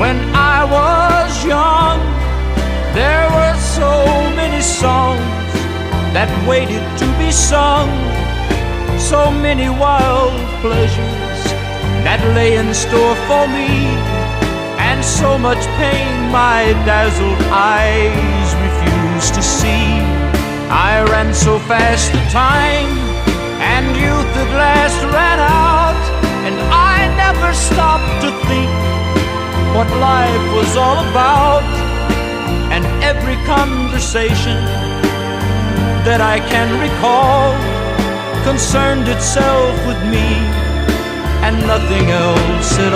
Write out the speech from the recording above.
When I was young, there were so many songs that waited to be sung, so many wild pleasures that lay in store for me, and so much pain my dazzled eyes refused to see. I ran so fast the time, and youth at last ran out, and I never stopped to think what life was all about. And every conversation that I can recall concerned itself with me and nothing else at